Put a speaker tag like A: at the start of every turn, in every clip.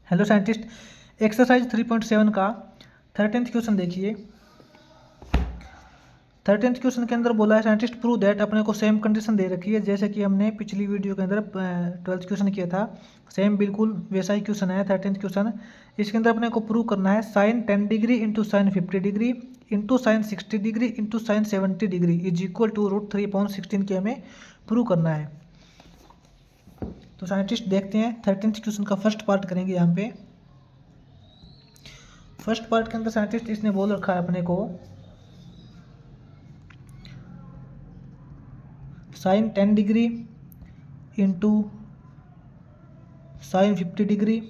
A: Hello scientist, exercise 3.7 का 13th question देखिए। 13th question के अंदर बोला है साइंटिस्ट प्रूव दैट, अपने को सेम कंडीशन दे रखी है जैसे कि हमने पिछली वीडियो के अंदर 12th क्वेश्चन किया था। सेम बिल्कुल वैसा ही क्वेश्चन है 13th क्वेश्चन। इसके अंदर अपने को प्रूव करना है sine 10 degree into sine 50 degree into sine 60 degree into sine 70 degree is equal to √3/16 के हमें प्रूव करना है। तो साइंटिस्ट देखते हैं 13th क्वेश्चन का फर्स्ट पार्ट करेंगे। यहाँ पे फर्स्ट पार्ट के अंदर साइंटिस्ट इसने बोल रखा है अपने को sine 10 degree into sine 50 degree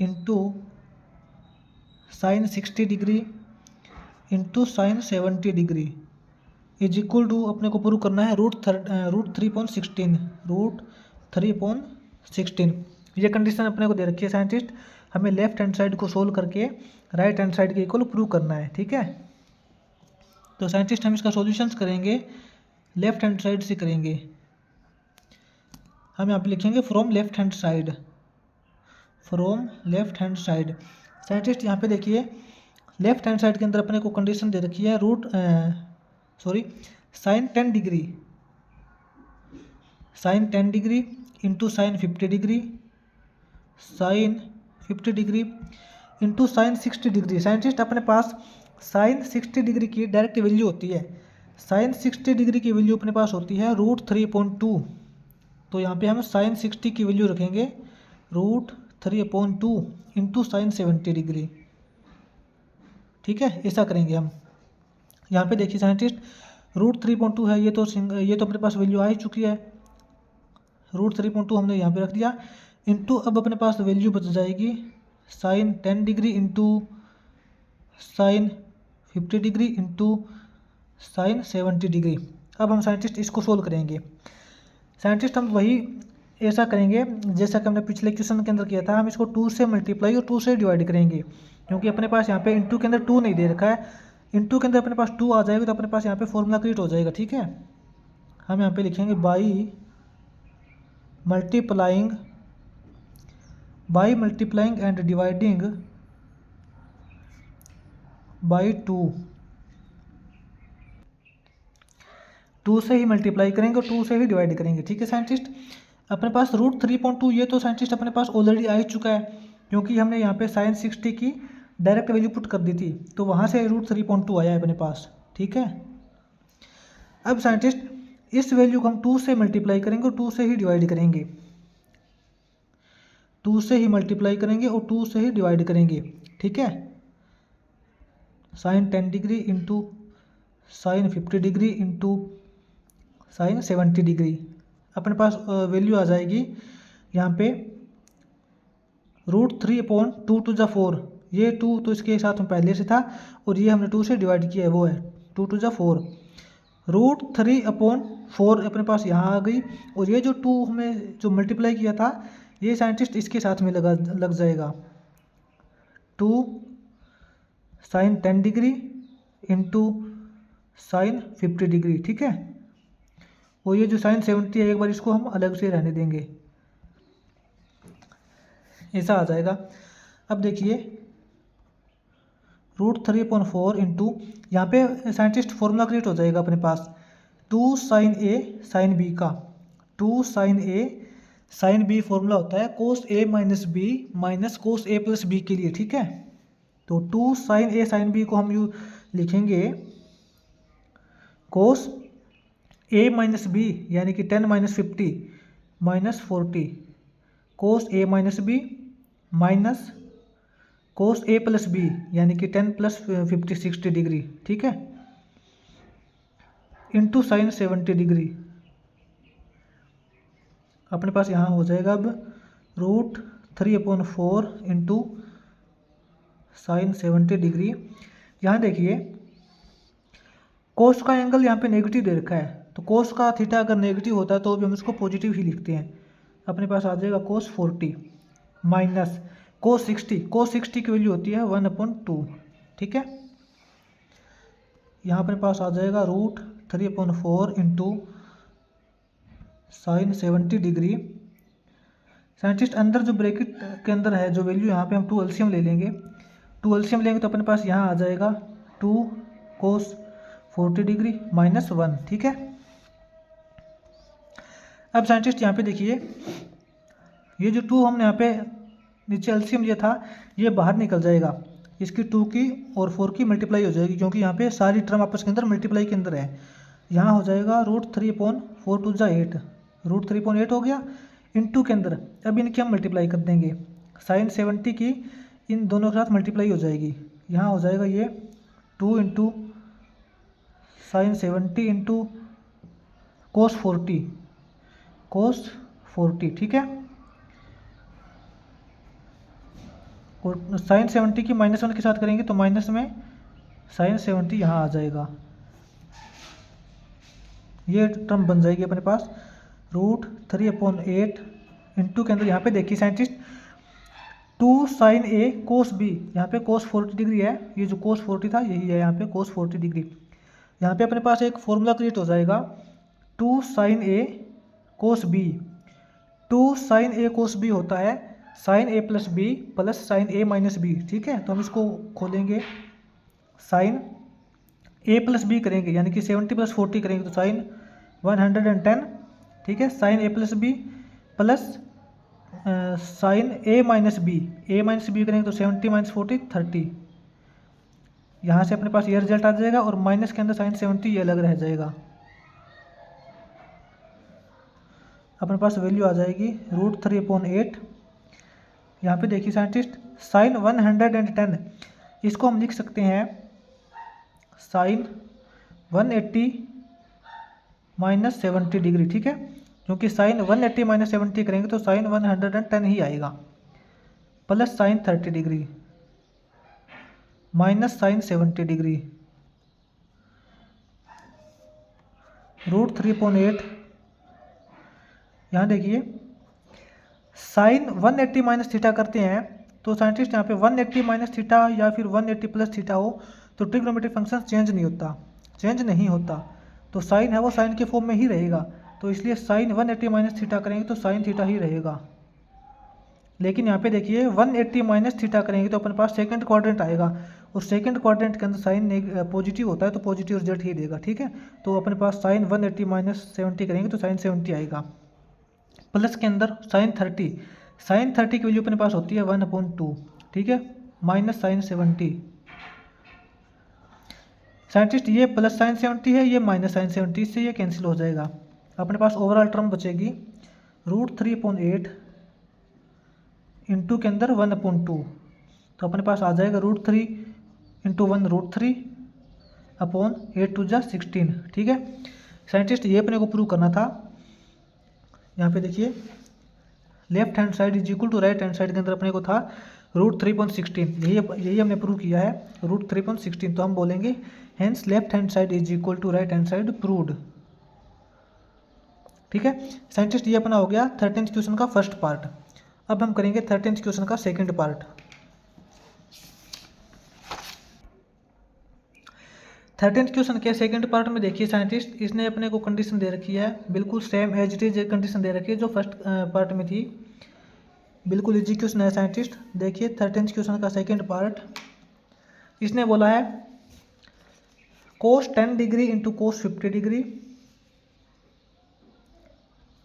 A: into sine 60 degree into sine 70 degree is equal to अपने को प्रूव करना है √3/16। ये कंडीशन अपने को दे रखी है साइंटिस्ट। हमें लेफ्ट हैंड साइड को सोल्व करके राइट हैंड साइड के इक्वल प्रूव करना है, ठीक है। तो साइंटिस्ट हम इसका सॉल्यूशंस करेंगे लेफ्ट हैंड साइड से करेंगे। हम यहाँ पे लिखेंगे from left hand side, from left hand side. Scientist यहाँ पे देखिए लेफ्ट हैंड साइड के अंदर अपने को कंडीशन दे रखी है sine 10 degree into sine 50 degree sine 50 degree into sine 60 degree. Scientist अपने पास साइन 60 डिग्री की डायरेक्ट वैल्यू होती है। साइन 60 डिग्री की वैल्यू अपने पास होती है √3/2। तो यहाँ पे हम साइन 60 की वैल्यू रखेंगे √3/2 इंटू साइन 70 डिग्री, ठीक है। ऐसा करेंगे हम। यहाँ पे देखिए साइंटिस्ट √3/2 है, ये तो अपने पास वैल्यू आ ही चुकी है। √3/2 हमने यहाँ पे रख दिया इंटू अब अपने पास वैल्यू बच जाएगी sine 10 degree into sine 50 degree into sine 70 degree. अब हम साइंटिस्ट इसको सोल्व करेंगे। साइंटिस्ट हम वही ऐसा करेंगे जैसा कि हमने पिछले क्वेश्चन के अंदर किया था। हम इसको 2 से मल्टीप्लाई और 2 से डिवाइड करेंगे, क्योंकि अपने पास यहाँ पे इंटू के अंदर 2 नहीं दे रखा है। इंटू के अंदर अपने पास 2 आ जाएगा तो अपने पास यहाँ पे फॉर्मूला क्रिएट हो जाएगा, ठीक है। हम यहाँ पे लिखेंगे by multiplying and dividing by 2 से ही मल्टीप्लाई करेंगे और 2 से ही डिवाइड करेंगे, ठीक है साइंटिस्ट। अपने पास √3/2 ये तो साइंटिस्ट अपने पास ऑलरेडी आ ही चुका है, क्योंकि हमने यहाँ पे साइन 60 की डायरेक्ट वैल्यू पुट कर दी थी, तो वहाँ से √3/2 आया है अपने पास, ठीक है। अब साइंटिस्ट इस वैल्यू को हम 2 से मल्टीप्लाई करेंगे और 2 से ही डिवाइड करेंगे, 2 से ही मल्टीप्लाई करेंगे और 2 से ही डिवाइड करेंगे, ठीक है। Sine 10 degree into sine 50 degree into sine 70 degree अपने पास वैल्यू आ जाएगी यहाँ पे √3/2 टू द 4। ये 2 तो इसके साथ में पहले से था और ये हमने 2 से डिवाइड किया है, वो है 2 टू द 4। √3/4 अपने पास यहाँ आ गई और ये जो 2 हमें जो मल्टीप्लाई किया था ये साइंटिस्ट इसके साथ में लग जाएगा 2 sine 10 degree into sine 50 degree, ठीक है। और ये जो साइन 70 है एक बार इसको हम अलग से रहने देंगे, ऐसा आ जाएगा। अब देखिए √3/4 इंटू यहाँ पे साइंटिस्ट फॉर्मूला क्रिएट हो जाएगा अपने पास 2 साइन A साइन B का। 2 sine A sine B formula होता है cos A minus B minus cos A plus B के लिए, ठीक है। तो 2 साइन A साइन B को हम लिखेंगे कोस A माइनस B यानी कि 10 minus 50 minus 40 cos A minus B minus cos A plus B यानी कि 10 प्लस 50 60 डिग्री, ठीक है, इंटू साइन 70 डिग्री। अपने पास यहाँ हो जाएगा अब √3/4 इंटू साइन 70 डिग्री। यहाँ देखिए कोस का एंगल यहाँ पे नेगेटिव दे रखा है, तो कोस का थीटा अगर नेगेटिव होता है तो भी हम इसको पॉजिटिव ही लिखते हैं। अपने पास आ जाएगा कोस 40 माइनस कोस 60। कोस 60 की वैल्यू होती है 1/2, ठीक है। यहाँ अपने पास आ जाएगा √3/4 इंटू साइन 70 डिग्री। साइंटिस्ट अंदर जो ब्रैकेट के अंदर है जो वैल्यू, यहाँ पे हम 2 एलसीएम ले लेंगे। 2 एलसीएम लेंगे तो अपने पास यहाँ आ जाएगा 2 cos 40 डिग्री -1, ठीक है। अब साइंटिस्ट यहाँ पे देखिए, ये जो 2 हमने यहाँ पे नीचे एलसीएम लिया था, ये बाहर निकल जाएगा, इसकी 2 की और 4 की मल्टीप्लाई हो जाएगी, क्योंकि यहाँ पे सारी टर्म आपस के अंदर मल्टीप्लाई के अंदर है। यहाँ हो जाएगा √3/4 2 × 8, √3/8 हो गया, इनटू के अंदर अब इनकी हम मल्टीप्लाई कर देंगे, sin 70 की इन दोनों के साथ मल्टीप्लाई हो जाएगी, यहाँ हो जाएगा ये 2 × sin 70 × cos 40, ठीक है। और sin 70 की -1 के साथ करेंगे तो माइनस में sin 70 यहाँ आ जाएगा, ये टर्म बन जाएगी अपने पास √3/8 इंटू के अंदर यहाँ पे देखिए scientist 2 sin A cos B, यहाँ पे cos 40 डिग्री है, ये जो cos 40 था यही है यहाँ पे cos 40 डिग्री। यहाँ पे अपने पास एक फॉर्मूला क्रिएट हो जाएगा 2 sin A cos B। 2 sin A cos B होता है sin A + B + sin A - B, ठीक है। तो हम इसको खोलेंगे, sin A + B करेंगे, यानी कि 70 + 40 करेंगे तो sin 110, ठीक है। sin A + B plus sin A - B, A - B करेंगे तो 70 - 40 30, यहाँ से अपने पास ये रिजल्ट आ जाएगा, और माइनस के अंदर sin 70 ये अलग रह जाएगा, अपने पास वैल्यू आ जाएगी √3/8। यहाँ पे देखिए साइंटिस्ट sin 110, इसको हम लिख सकते हैं sin 180 - 70 डिग्री, ठीक है, क्योंकि sin 180 - 70 करेंगे तो sin 110 ही आएगा, plus sin 30 degree minus sin 70 degree, √3/8। यहाँ देखिए sin 180 - थीटा करते हैं तो साइंटिस्ट यहाँ पे 180 - थीटा या फिर 180 + थीटा हो तो ट्रिग्नोमेट्रिक फंक्शन चेंज नहीं होता, तो साइन है वो साइन के फॉर्म में ही रहेगा, तो इसलिए sin 180 - थीटा करेंगे तो साइन थीटा ही रहेगा। लेकिन यहाँ पे देखिए 180 - थीटा करेंगे तो अपने पास सेकंड क्वाड्रेंट आएगा, और सेकंड क्वाड्रेंट के अंदर साइन पॉजिटिव होता है तो पॉजिटिव रिजल्ट ही देगा, ठीक है। तो अपने पास sin 180 - 70 करेंगे तो sin 70 आएगा, प्लस के अंदर sin 30 की वैल्यू अपने पास होती है 1/2, ठीक है, माइनस sin 70। साइंटिस्ट ये प्लस sin 70 है, ये माइनस sin 70, इससे ये कैंसिल हो जाएगा, अपने पास ओवरऑल टर्म बचेगी √3/8 इंटू के अंदर 1/2, तो अपने पास आ जाएगा √3 × 1 √3 अपॉन 8 2 = 16, ठीक है। साइंटिस्ट ये अपने को प्रूव करना था, यहाँ पे देखिए left hand side is equal to right hand side के अंदर अपने को था √3.16, यही हमने प्रूव किया है √3.16, तो हम बोलेंगे hence left hand side is equal to right hand side proved, ठीक है। साइंटिस्ट ये अपना हो गया 13th क्वेश्चन का फर्स्ट पार्ट। अब हम करेंगे 13th क्वेश्चन का सेकंड पार्ट। 13th क्वेश्चन के सेकंड पार्ट में देखिए साइंटिस्ट इसने अपने को कंडीशन दे रखी है, बिल्कुल same as it is condition दे रखी है जो फर्स्ट पार्ट में थी, बिल्कुल इजी क्वेश्चन है साइंटिस्ट। देखिए 13th क्वेश्चन का सेकंड पार्ट, इसने बोला है cos 10 degree into cos 50 degree,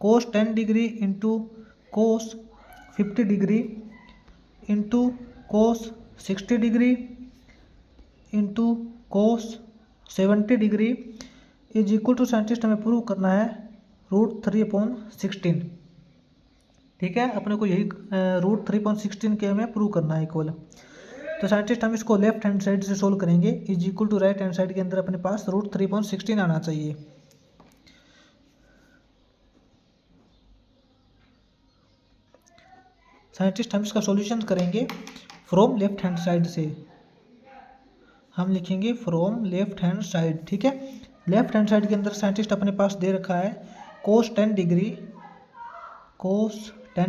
A: cos 10 degree into cos 50 degree into cos 60 degree into cos 70 degree is equal to scientist हमें प्रूव करना है √3/16, ठीक है। अपने को यही √3/16 के हमें प्रूव करना है इक्वल, तो साइंटिस्ट हम इसको लेफ्ट हैंड साइड से सोल्व करेंगे, is equal to right hand side के अंदर अपने पास √3/16 आना चाहिए। साइंटिस्ट हम इसका सॉल्यूशन करेंगे फ्रॉम लेफ्ट हैंड साइड से, हम लिखेंगे फ्रॉम लेफ्ट हैंड साइड, ठीक है। लेफ्ट हैंड साइड के अंदर साइंटिस्ट अपने पास दे रखा है cos 10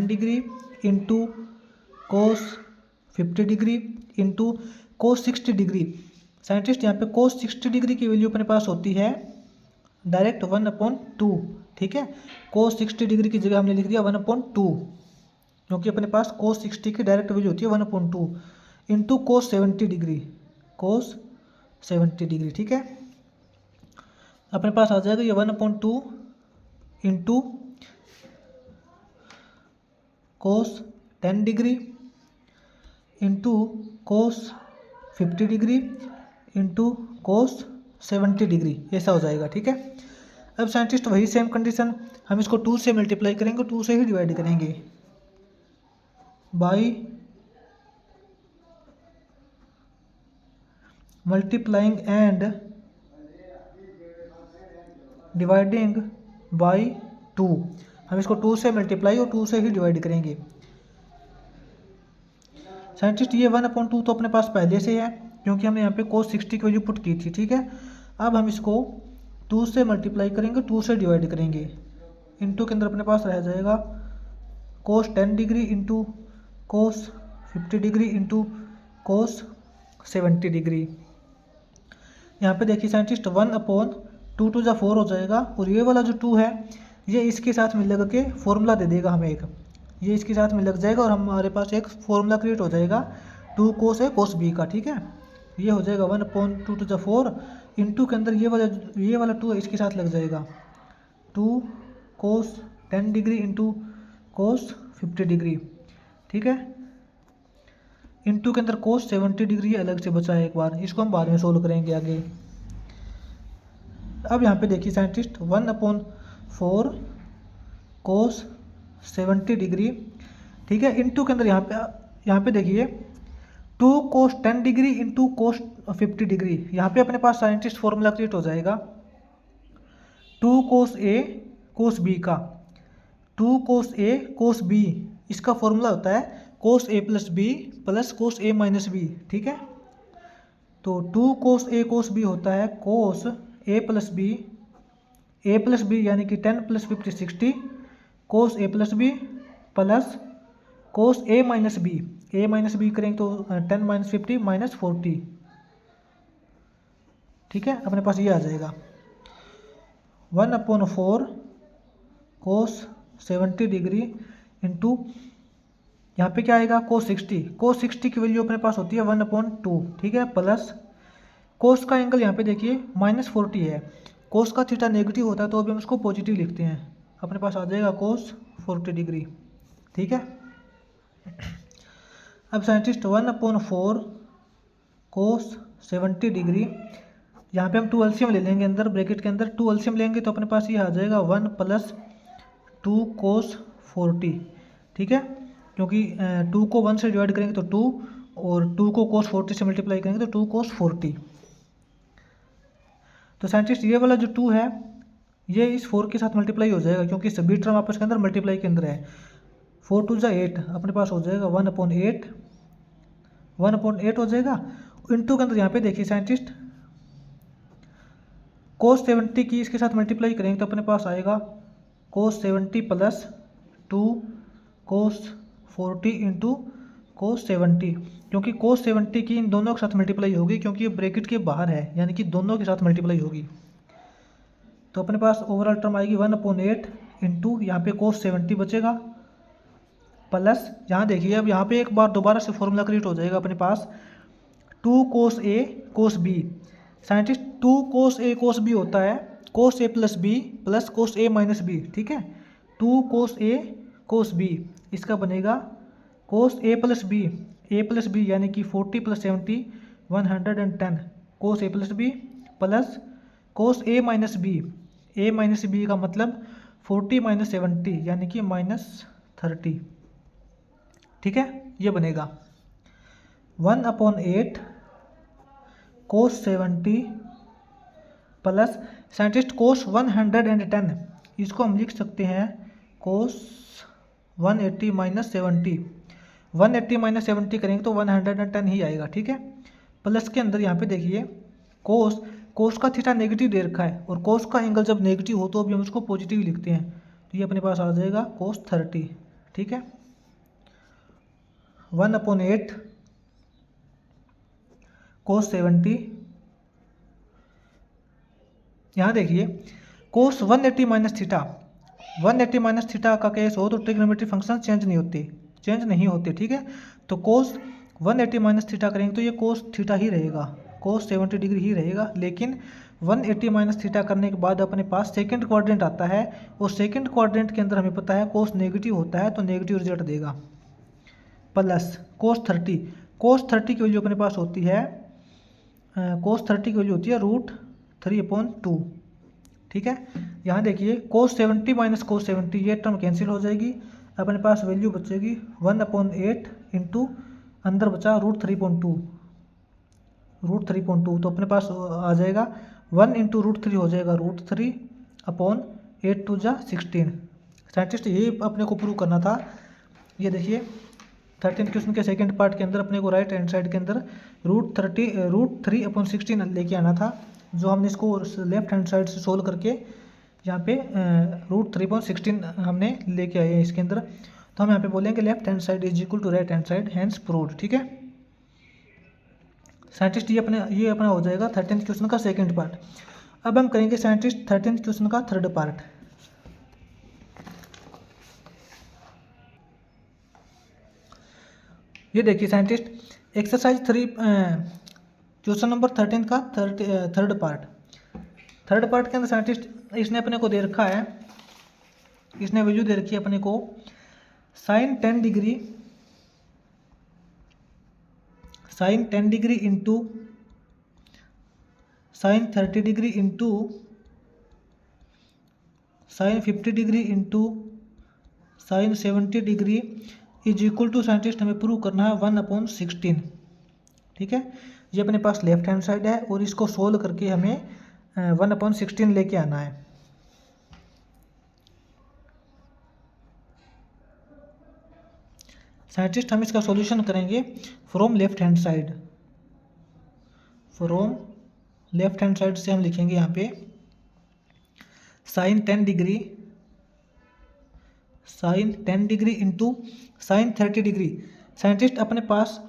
A: degree into cos 50 degree into cos 60 degree. Scientist यहाँ पे cos 60 डिग्री की वैल्यू अपने पास होती है डायरेक्ट 1/2, ठीक है। cos 60 डिग्री की जगह हमने लिख दिया 1/2, क्योंकि अपने पास cos 60 की डायरेक्ट वैल्यू होती है 1/2 into cos 70 degree, cos 70 degree. ठीक है, अपने पास आ जाएगा ये 1/2 into cos 10 degree into cos 50 degree into cos 70 degree, ऐसा हो जाएगा। ठीक है, अब साइंटिस्ट वही सेम कंडीशन हम इसको 2 से मल्टीप्लाई करेंगे, 2 से ही डिवाइड करेंगे by multiplying and dividing by 2। हम इसको 2 से मल्टीप्लाई और 2 से ही डिवाइड करेंगे। साइंटिस्ट ये 1/2 तो अपने पास पहले से है क्योंकि हमने यहाँ पे cos 60 की वैल्यू पुट की थी। ठीक है, अब हम इसको 2 से मल्टीप्लाई करेंगे, 2 से डिवाइड करेंगे, इंटू के अंदर अपने पास रह जाएगा cos 10 degree into cos 50 degree into cos 70 degree. यहाँ पे देखिए साइंटिस्ट 1/2 टू 4 हो जाएगा, और ये वाला जो 2 है ये इसके साथ मिल लग के फॉर्मूला दे देगा हमें एक, ये इसके साथ में लग जाएगा और हमारे पास एक फॉर्मूला क्रिएट हो जाएगा 2 cos A cos B का। ठीक है, ये हो जाएगा 1/2 टू 4 इंटू के अंदर ये वाला 2 है, इसके साथ लग जाएगा 2 cos 10 degree into cos 50 degree. ठीक है, इंटू के अंदर cos 70 डिग्री अलग से बचा है एक बार, इसको हम बाद में सोल्व करेंगे आगे। अब यहाँ पे देखिए साइंटिस्ट 1/4 cos 70 डिग्री। ठीक है, इंटू के अंदर यहाँ पे देखिए 2 cos 10 degree into cos 50 degree. यहाँ पे अपने पास साइंटिस्ट फॉर्मूला क्रिएट हो जाएगा 2 cos A cos B का, 2 cos A cos B, इसका फॉर्मूला होता है cos A plus B plus cos A minus B। ठीक है, तो 2 cos A cos B होता है cos A प्लस B यानी कि 10 plus 50 60 cos A plus B plus cos A minus B करेंगे तो 10 माइनस 50 माइनस 40। ठीक है, अपने पास ये आ जाएगा 1/4 cos 70 डिग्री इंटू यहाँ पे क्या आएगा cos 60 की वैल्यू अपने पास होती है 1/2। ठीक है, प्लस cos का एंगल यहाँ पे देखिए -40 है, cos का थीटा नेगेटिव होता है तो अभी हम उसको पॉजिटिव लिखते हैं, अपने पास आ जाएगा cos 40 डिग्री। ठीक है, अब साइंटिस्ट 1/4 cos 70 डिग्री, यहाँ पे हम 2 एलसीएम ले लेंगे, अंदर ब्रैकेट के अंदर 2 एलसीएम लेंगे तो अपने पास ये आ जाएगा 1 + 2 cos 40। ठीक है, क्योंकि 2 को 1 से डिवाइड करेंगे तो 2 और 2 को cos 40 से मल्टीप्लाई करेंगे तो 2 cos 40। तो साइंटिस्ट ये वाला जो 2 है ये इस 4 के साथ मल्टीप्लाई हो जाएगा क्योंकि सभी टर्म आपस के अंदर मल्टीप्लाई के अंदर है। 4 2 = 8, अपने पास हो जाएगा 1/8 हो जाएगा। इंटू के अंदर यहाँ पे देखिए साइंटिस्ट cos 70 की इसके साथ मल्टीप्लाई करेंगे तो अपने पास आएगा cos 70 plus 2 cos 40 into cos 70, क्योंकि cos 70 की इन दोनों के साथ मल्टीप्लाई होगी क्योंकि ये ब्रैकेट के बाहर है, यानी कि दोनों के साथ मल्टीप्लाई होगी। तो अपने पास ओवरऑल टर्म आएगी 1/8 इंटू यहाँ पे cos 70 बचेगा प्लस यहाँ देखिए अब यहाँ पे एक बार दोबारा से फॉर्मूला क्रिएट हो जाएगा अपने पास 2 cos A cos B। Scientist 2 cos A cos B होता है cos A plus B plus cos A minus B। ठीक है, 2 cos A cos B, इसका बनेगा cos A प्लस B यानी कि 40 + 70 110 cos A plus B plus cos A minus B का मतलब 40 - 70 यानी कि -30। ठीक है, ये बनेगा 1/8 cos 70 प्लस साइंटिस्ट cos 110, इसको हम लिख सकते हैं cos 180 - 70, 180 - 70 करेंगे तो 110 ही आएगा। ठीक है, प्लस के अंदर यहाँ पे देखिए cos का थीटा नेगेटिव दे रखा है और cos का एंगल जब नेगेटिव हो तो अभी हम उसको पॉजिटिव लिखते हैं, तो ये अपने पास आ जाएगा cos 30। ठीक है, 1/8 cos 70, यहाँ देखिए cos 180 - थीटा, 180 - थीटा का केस हो तो ट्रिग्नोमेट्री फंक्शन चेंज नहीं होती, चेंज नहीं होते, ठीक है। तो कोस 180 माइनस थीटा करेंगे तो ये कोस थीटा ही रहेगा, कोस 70 डिग्री ही रहेगा। लेकिन 180 माइनस थीटा करने के बाद अपने पास सेकंड क्वाड्रेंट आता है, और सेकंड क्वाड्रेंट के अंदर हमें पता है कोस नेगेटिव होता है, तो नेगेटिव रिजल्ट देगा। प्लस कोस 30, कोस 30 की वैल्यू अपने पास होती है, कोस 30 की वैल्यू होती है √3/2, ठीक है। यहाँ देखिए कोस 70 माइनस कोस 70, ये टर्म कैंसिल हो जाएगी, अपने पास वैल्यू बचेगी 1/8 इंटू अंदर बचा √3/2, √3/2, तो अपने पास आ जाएगा 1 इंटू √3 हो जाएगा √3/8 × 16। साइंटिस्ट ये अपने को प्रूव करना था। ये देखिए 13th क्वेश्चन के सेकंड पार्ट के अंदर अपने को राइट हैंड साइड के अंदर √3/16 लेके आना था, जो हमने इसको लेफ्ट हैंड साइड से सोल्व करके यहाँ पे √3/16 हमने लेके आए हैं इसके अंदर। तो हम यहाँ पे बोलेंगे left hand side is equal to right hand side, hence proved, ठीक है। साइंटिस्ट ये अपना हो जाएगा 13th क्वेश्चन का सेकंड पार्ट। अब हम करेंगे साइंटिस्ट 13th क्वेश्चन का थर्ड पार्ट। ये देखिए साइंटिस्ट एक्सरसाइज 3 क्वेश्चन नंबर 13 का थर्ड पार्ट। थर्ड पार्ट के अंदर साइंटिस्ट इसने अपने को दे रखा है, इसने वैल्यू दे रखी है अपने को sine 10 degree into sine 30 degree into sine 50 degree into sine 70 degree is equal to scientist हमें प्रूव करना है 1/16, ठीक है। ये अपने पास लेफ्ट हैंड साइड है और इसको सोल्व करके हमें 1/16 लेके आना है। साइंटिस्ट हम इसका सॉल्यूशन करेंगे from left hand side, from left hand side से हम लिखेंगे यहाँ पे sine 10 degree into sine 30 degree. Scientist अपने पास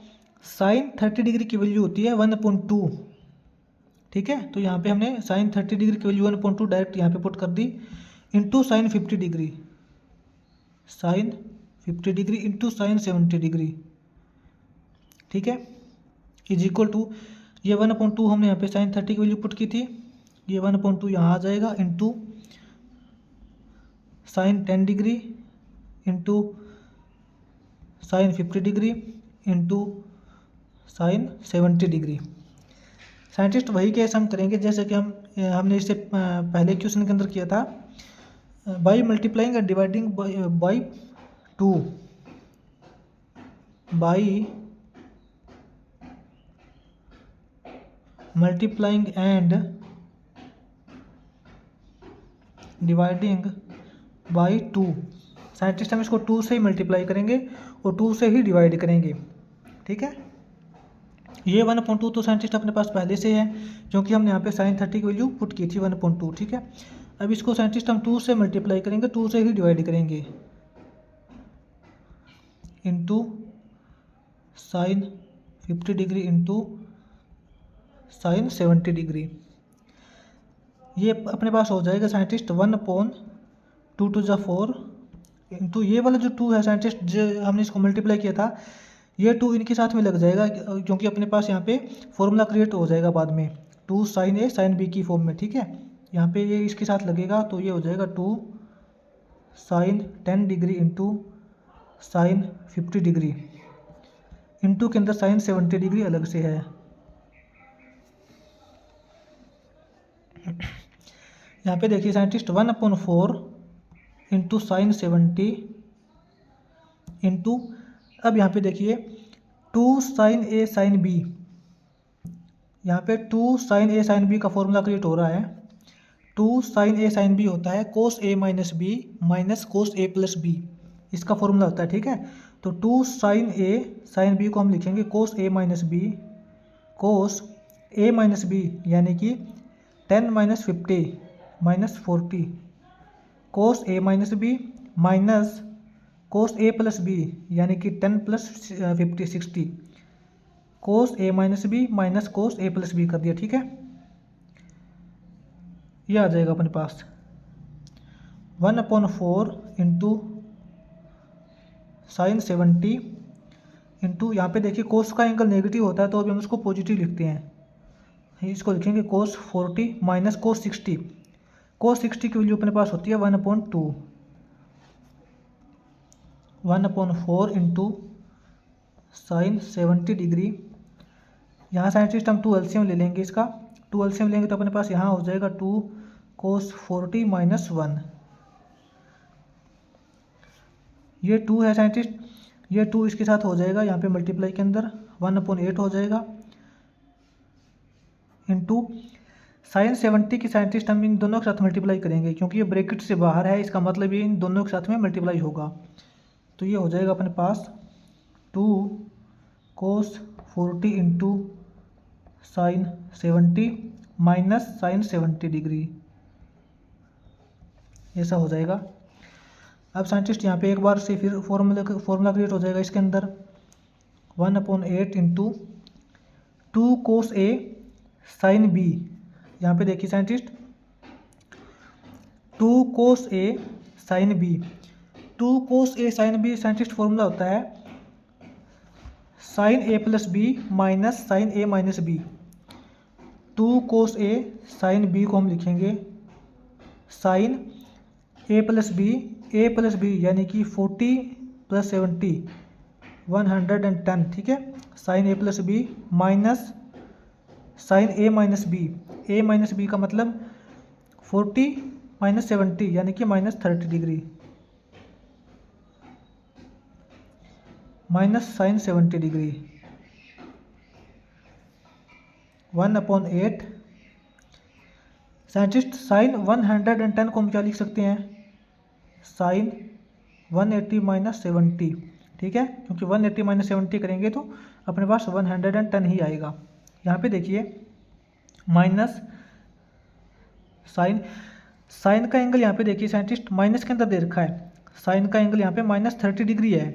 A: साइन 30 डिग्री की वैल्यू होती है 1/2, ठीक है। तो यहाँ पे हमने साइन 30 डिग्री की वैल्यू 1/2 डायरेक्ट यहाँ पे पुट कर दी, into sine 50 degree, sine 50 degree into sine 70 degree, ठीक है, इज इक्वल टू ये 1/2 हमने यहाँ पे साइन 30 की वैल्यू पुट की थी, ये 1/2 यहाँ आ जाएगा into sine 10 degree into sine 50 degree into sine 70 degree. Scientist वही केस हम करेंगे जैसे कि हमने इससे पहले क्वेश्चन के अंदर किया था, by multiplying and dividing by 2, by multiplying and dividing by 2। Scientist हम इसको 2 से ही मल्टीप्लाई करेंगे और 2 से ही डिवाइड करेंगे, ठीक है। ये 1/2 तो साइंटिस्ट अपने पास पहले से है, क्योंकि हमने यहाँ पे साइन 30 की वैल्यू पुट की थी 1/2, ठीक है। अब इसको साइंटिस्ट हम 2 से मल्टीप्लाई करेंगे, 2 से ही डिवाइड करेंगे, into sine 50 degree into sine 70 degree. ये अपने पास हो जाएगा साइंटिस्ट 1/2 × 4 इंटू ये वाला जो 2 है साइंटिस्ट जो हमने इसको मल्टीप्लाई किया था, ये 2 इनके साथ में लग जाएगा, क्योंकि अपने पास यहाँ पे फॉर्मूला क्रिएट हो जाएगा बाद में 2 साइन ए साइन बी की फॉर्म में, ठीक है। यहाँ पे ये इसके साथ लगेगा तो ये हो जाएगा 2 sine 10 degree into sine 50 degree, into के अंदर साइन 70 डिग्री अलग से है। यहाँ पे देखिए साइंटिस्ट 1/4 इंटू साइन 70 इंटू, अब यहाँ पे देखिए 2 साइन ए साइन बी, यहाँ पे 2 साइन ए साइन बी का फॉर्मूला क्रिएट हो रहा है। 2 साइन ए साइन बी होता है कोस ए माइनस बी माइनस कोस ए प्लस बी, इसका फॉर्मूला होता है, ठीक है। तो 2 साइन ए साइन बी को हम लिखेंगे कोस ए माइनस बी, कोस ए माइनस बी यानी कि 10 - 50 - 40, कोस ए माइनस बी माइनस कोस ए प्लस बी यानी कि 10 + 50 60, कोस ए माइनस बी माइनस कोस ए प्लस बी कर दिया, ठीक है। ये आ जाएगा अपने पास 1/4 इंटू साइन 70 इंटू, यहाँ पे देखिए कोस का एंगल नेगेटिव होता है तो अभी हम उसको पॉजिटिव लिखते हैं। इसको लिखेंगे कोस 40 माइनस कोस 60। कोस 60 की वैल्यू अपने पास होती है 1/2, 1/4 इंटू साइन 70 डिग्री। यहाँ साइंटिस्ट हम 2 एलसीएम ले लेंगे इसका। 2 एलसीएम लेंगे तो अपने पास यहाँ हो जाएगा 2 कोस 40 माइनस 1। ये 2 है साइंटिस्ट, ये 2 इसके साथ हो जाएगा यहाँ पे मल्टीप्लाई के अंदर 1/8 हो जाएगा इंटू साइन 70 की साइंटिस्ट हम इन दोनों के साथ मल्टीप्लाई करेंगे क्योंकि ये ब्रैकेट से बाहर है, इसका मतलब ये इन दोनों के साथ में मल्टीप्लाई होगा। तो ये हो जाएगा अपने पास 2 cos 40 into sine 70 minus sine 70 degree, ऐसा हो जाएगा। अब साइंटिस्ट यहाँ पे एक बार से फिर फॉर्मूला क्रिएट हो जाएगा इसके अंदर 1/8 इंटू 2 कोस ए साइन बी। यहाँ पे देखिए साइंटिस्ट 2 कोस ए साइन बी, 2 कोस ए साइन बी साइंटिस्ट फॉर्मूला होता है sine A plus B minus sine A minus B. 2 cos A sine B को हम लिखेंगे साइन ए प्लस बी यानी कि 40 प्लस 70 110, ठीक है। Sine A plus B minus sine A minus B का मतलब 40 माइनस 70 यानी कि minus 30 degree, minus sine 70 degree 1/8। Scientist sine 110 को हम क्या लिख सकते हैं, साइन 180 माइनस 70, ठीक है, क्योंकि 180 माइनस 70 करेंगे तो अपने पास 110 ही आएगा। यहाँ पे देखिए माइनस साइन का एंगल यहाँ पे देखिए साइंटिस्ट माइनस के अंदर दे रखा है, साइन का एंगल यहाँ पे माइनस 30 डिग्री है।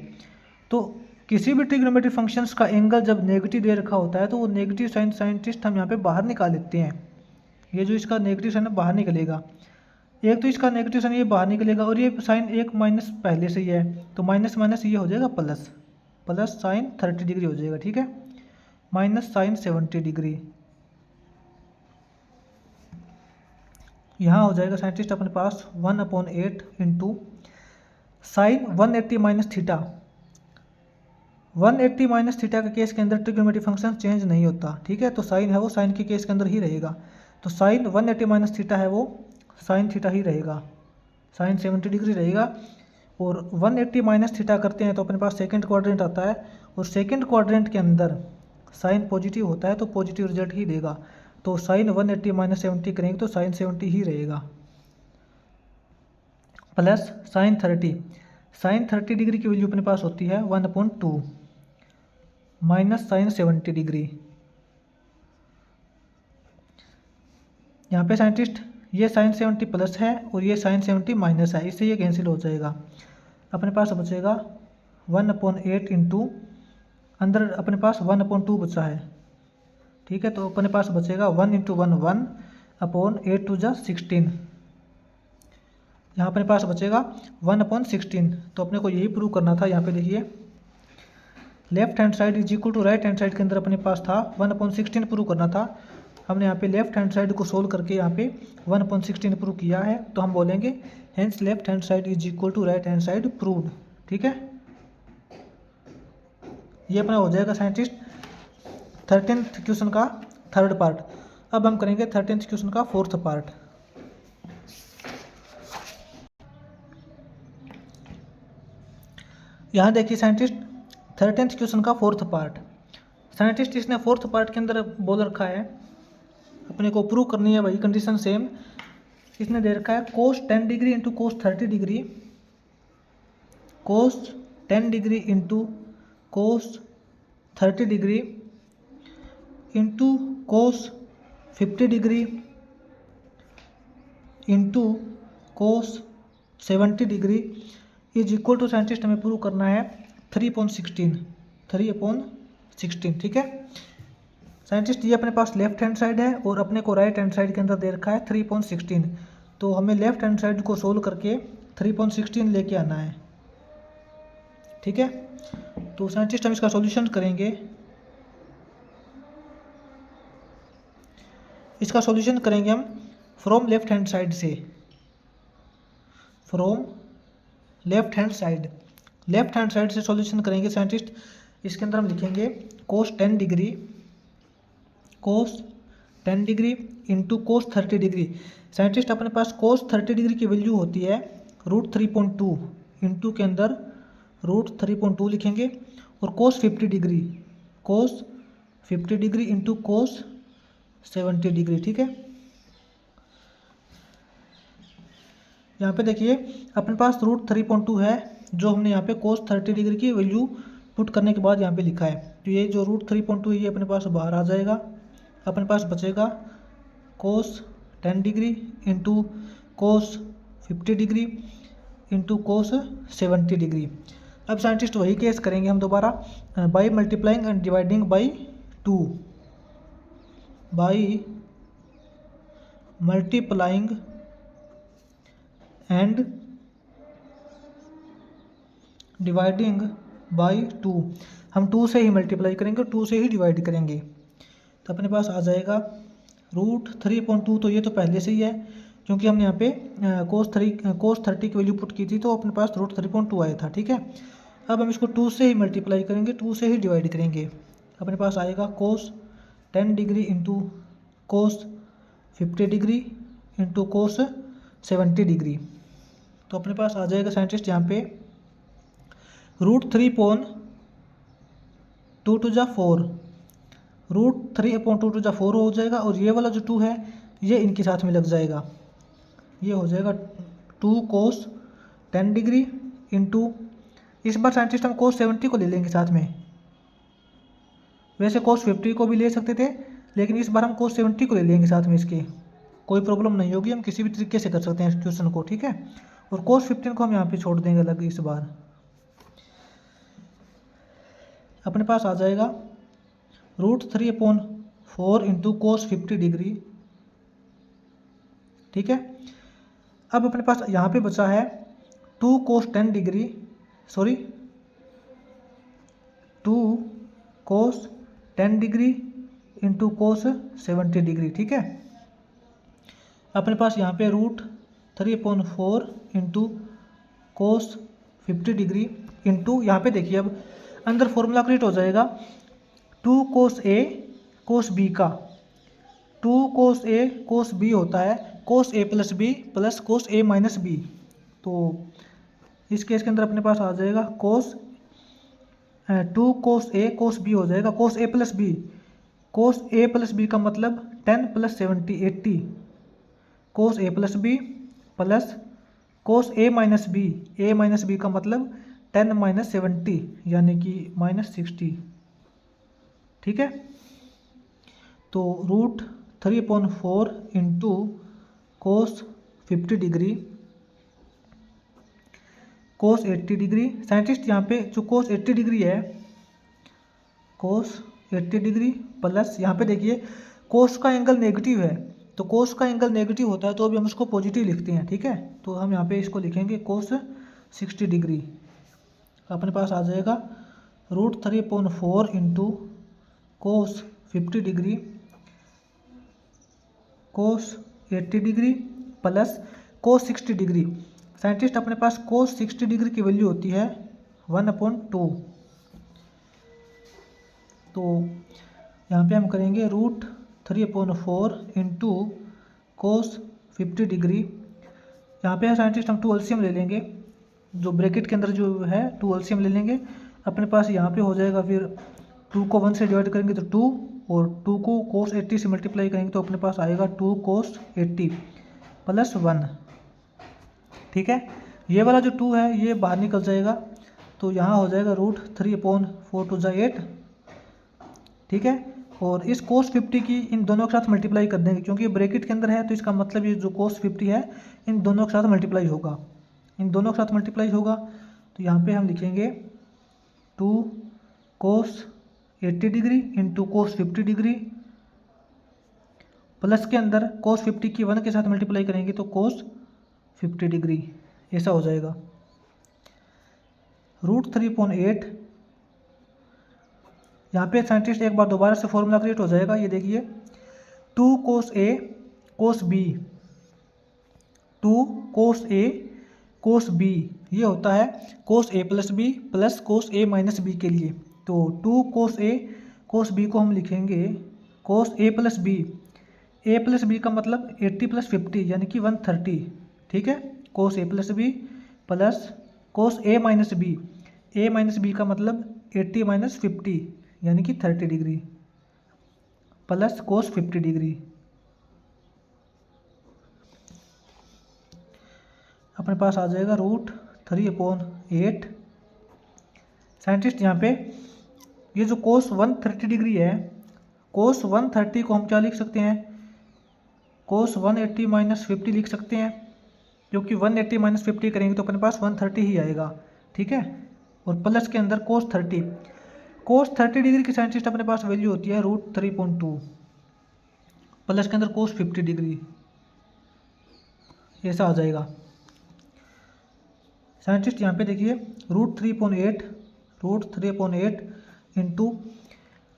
A: तो किसी भी ट्रिग्नोमेट्रिक फंक्शंस का एंगल जब नेगेटिव दे रखा होता है तो वो नेगेटिव साइन साइंटिस्ट हम यहाँ पे बाहर निकाल लेते हैं। ये जो इसका नेगेटिव साइन है बाहर निकलेगा, एक तो इसका नेगेटिव साइन ये बाहर निकलेगा और ये साइन एक माइनस पहले से ही है तो माइनस माइनस ये हो जाएगा प्लस, प्लस साइन 30 डिग्री हो जाएगा, ठीक है, माइनस साइन 70 डिग्री। यहाँ हो जाएगा साइंटिस्ट अपने पास 1/8 into sine 180 minus theta. 180 minus theta के केस के अंदर ट्रिग्नोमेट्रिक फंक्शन चेंज नहीं होता, ठीक है, तो साइन है वो साइन के केस के अंदर ही रहेगा। तो साइन 180 माइनस थीटा है वो साइन थीटा ही रहेगा, साइन 70 डिग्री रहेगा। और 180 माइनस थीटा करते हैं तो अपने पास सेकंड क्वाड्रेंट आता है और सेकंड क्वाड्रेंट के अंदर साइन पॉजिटिव होता है तो पॉजिटिव रिजल्ट ही देगा। तो साइन 180 माइनस 70 करेंगे तो साइन 70 ही रहेगा, प्लस साइन 30 डिग्री की वैल्यू अपने पास होती है 1/2 माइनस साइन 70 डिग्री। यहाँ पे साइंटिस्ट ये साइन 70 प्लस है और ये साइन 70 माइनस है, इससे ये कैंसिल हो जाएगा। अपने पास बचेगा 1/8 इंटू अंदर अपने पास 1/2 बचा है, ठीक है, तो अपने पास बचेगा 1 × 1 1/8 × 16। यहाँ अपने पास बचेगा 1/16। तो अपने को यही प्रूव करना था। यहाँ पे देखिए left hand side is equal to right hand side के अंदर अपने पास था 1/16 प्रूव करना था। हमने यहाँ पे लेफ्ट हैंड साइड को सोल्व करके यहाँ पे 1/16 प्रूव किया है, तो हम बोलेंगे hence left hand side is equal to right hand side proved, ठीक है। ये अपना हो जाएगा साइंटिस्ट 13th क्वेश्चन का थर्ड पार्ट। अब हम करेंगे 13th क्वेश्चन का फोर्थ पार्ट। यहाँ देखिए साइंटिस्ट 13th क्वेश्चन का फोर्थ पार्ट। साइंटिस्ट इसने फोर्थ पार्ट के अंदर बोल रखा है, अपने को प्रूव करनी है वही कंडीशन सेम। इसने दे रखा है cos 10 degree into cos 30 degree, cos 10 degree into cos 30 degree into cos 50 degree into cos 70 degree is equal to scientist हमें प्रूव करना है 3/16, ठीक है। साइंटिस्ट ये अपने पास लेफ्ट हैंड साइड है और अपने को राइट हैंड साइड के अंदर दे रखा है 3/16, तो हमें लेफ्ट हैंड साइड को सोल्व करके 3/16 लेके आना है, ठीक है। तो साइंटिस्ट हम इसका सॉल्यूशन करेंगे। इसका सॉल्यूशन करेंगे हम फ्रॉम लेफ्ट हैंड साइड से, from left hand side. Left hand side से सॉल्यूशन करेंगे साइंटिस्ट। इसके अंदर हम लिखेंगे कोस 10 degree, cos 10 degree into cos 30 degree. Scientist अपने पास कोस 30 डिग्री की वैल्यू होती है √3.2, इंटू के अंदर √3.2 लिखेंगे, और कोस 50 डिग्री, कोस 50 डिग्री इंटू कोस 70 डिग्री। ठीक है। यहाँ पे देखिए अपने पास √3.2 है, जो हमने यहाँ पे कोस 30 डिग्री की वैल्यू पुट करने के बाद यहाँ पे लिखा है। तो ये जो √3.2 है ये अपने पास बाहर आ जाएगा। अपने पास बचेगा कोस 10 degree into cos 50 degree into cos 70 degree. अब साइंटिस्ट वही केस करेंगे हम दोबारा, by multiplying and dividing by 2, by multiplying and dividing by 2। हम 2 से ही मल्टीप्लाई करेंगे, 2 से ही डिवाइड करेंगे। तो अपने पास आ जाएगा √3.2। तो ये तो पहले से ही है, क्योंकि हमने यहाँ पे कोस 30 की वैल्यू पुट की थी, तो अपने पास √3.2 आया था। ठीक है। अब हम इसको 2 से ही मल्टीप्लाई करेंगे, 2 से ही डिवाइड करेंगे। अपने पास आएगा कोस 10 degree into cos 50 degree into cos 70 degree. तो अपने पास आ जाएगा साइंटिस्ट यहाँ पे √3.2 टू जा 4, √3.2 टू जा 4 हो जाएगा, और ये वाला जो 2 है ये इनके साथ में लग जाएगा, ये हो जाएगा 2 कोस 10 डिग्री इंटू, इस बार साइंटिस्ट हम कोस 70 को ले लेंगे साथ में। वैसे कोस 50 को भी ले सकते थे, लेकिन इस बार हम कोस 70 को ले लेंगे साथ में। इसके कोई प्रॉब्लम नहीं होगी, हम किसी भी तरीके से कर सकते हैं इस क्वेश्चन को। ठीक है। और कोस 15 को हम यहाँ पे छोड़ देंगे अलग इस बार। अपने पास आ जाएगा √3/4 इंटू कोस 50 डिग्री। ठीक है। अब अपने पास यहाँ पे बचा है 2 कोस 10 डिग्री, सॉरी 2 कोस 10 डिग्री इंटू कोस 70 डिग्री। ठीक है। अपने पास यहाँ पे √3/4 इंटू कोस 50 डिग्री इंटू, यहाँ पे देखिए अब अंदर फॉर्मूला क्रिएट हो जाएगा 2 कोस A कोस B का। 2 कोस A कोस B होता है cos A plus B plus cos A minus B। तो इस केस के अंदर अपने पास आ जाएगा कोस 2 कोस A कोस B हो जाएगा कोस A plus B। Cos A plus B का मतलब 10 plus 70 80, cos A plus B plus cos A minus B, A minus B का मतलब 10 माइनस 70 यानी कि -60। ठीक है। तो √3/4 इंटू कोस 50 डिग्री कोस 80 डिग्री। साइंटिस्ट यहाँ पे जो कोस 80 डिग्री है, कोस 80 डिग्री प्लस यहाँ पे देखिए कोस का एंगल नेगेटिव है, तो कोस का एंगल नेगेटिव होता है तो अभी हम उसको पॉजिटिव लिखते हैं। ठीक है। तो हम यहाँ पे इसको लिखेंगे कोस 60 डिग्री। अपने पास आ जाएगा √3/4 इंटू कोस 50 डिग्री कोस 80 degree plus cos 60 degree. Scientist अपने पास कोस 60 डिग्री की वैल्यू होती है 1/2। तो यहाँ पे हम करेंगे √3/4 इंटू कोस 50 डिग्री। यहाँ पे साइंटिस्ट हम 2 एलसीएम ले लेंगे, जो ब्रैकेट के अंदर जो है 2 एलसीएम ले लेंगे। अपने पास यहाँ पे हो जाएगा, फिर 2 को 1 से डिवाइड करेंगे तो 2, और 2 को कोस 80 से मल्टीप्लाई करेंगे तो अपने पास आएगा 2 कोस 80 प्लस 1। ठीक है। ये वाला जो 2 है ये बाहर निकल जाएगा, तो यहाँ हो जाएगा √3/4 टू जा 8। ठीक है। और इस कोस 50 की इन दोनों के साथ मल्टीप्लाई कर देंगे, क्योंकि ब्रैकेट के अंदर है तो इसका मतलब ये जो कोस 50 है इन दोनों के साथ मल्टीप्लाई होगा, इन दोनों के साथ मल्टीप्लाई होगा। तो यहाँ पे हम लिखेंगे 2 कोस 80 degree into cos 50 degree plus के अंदर कोस 50 की 1 के साथ मल्टीप्लाई करेंगे तो कोस 50 डिग्री, ऐसा हो जाएगा √3/8। यहाँ पे साइंटिस्ट एक बार दोबारा से फॉर्मूला क्रिएट हो जाएगा, ये देखिए 2 cos A cos B, 2 cos A cos B, ये होता है cos A plus B plus cos A minus B के लिए। तो 2 cos A cos B को हम लिखेंगे cos A plus B, A plus B का मतलब 80 प्लस 50 यानी कि 130, ठीक है। cos A plus B plus cos A minus B, A minus B का मतलब 80 माइनस 50 यानी कि 30 डिग्री प्लस cos 50 डिग्री। अपने पास आ जाएगा √3/8। साइंटिस्ट यहाँ पे ये जो cos 130 डिग्री है, cos 130 को हम क्या लिख सकते हैं, cos 180 माइनस 50 लिख सकते हैं, क्योंकि 180 माइनस 50 करेंगे तो अपने पास 130 ही आएगा, ठीक है। और प्लस के अंदर cos 30 डिग्री की साइंटिस्ट अपने पास वैल्यू होती है √3.2, प्लस के अंदर cos 50 डिग्री, ऐसा आ जाएगा। साइंटिस्ट यहाँ पे देखिए √3.8 इंटू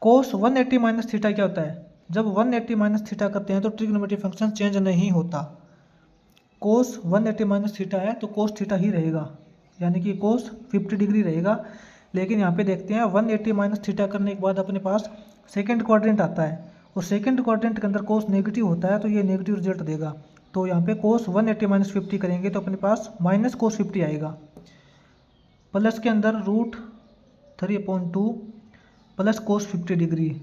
A: cos 180 माइनस थीटा क्या होता है, जब 180 माइनस थीटा करते हैं तो ट्रिग्नोमेट्री फंक्शन चेंज नहीं होता। cos 180 माइनस थीटा है तो cos थीटा ही रहेगा, यानी कि cos 50 डिग्री रहेगा। लेकिन यहाँ पे देखते हैं 180 माइनस थीटा करने के बाद अपने पास सेकंड क्वाड्रेंट आता है, और सेकंड क्वाड्रेंट के अंदर cos नेगेटिव होता है, तो ये नेगेटिव रिजल्ट देगा। तो यहाँ पे cos 180 माइनस 50 करेंगे तो अपने पास माइनस cos 50 आएगा, प्लस के अंदर √3/2 प्लस cos 50 डिग्री।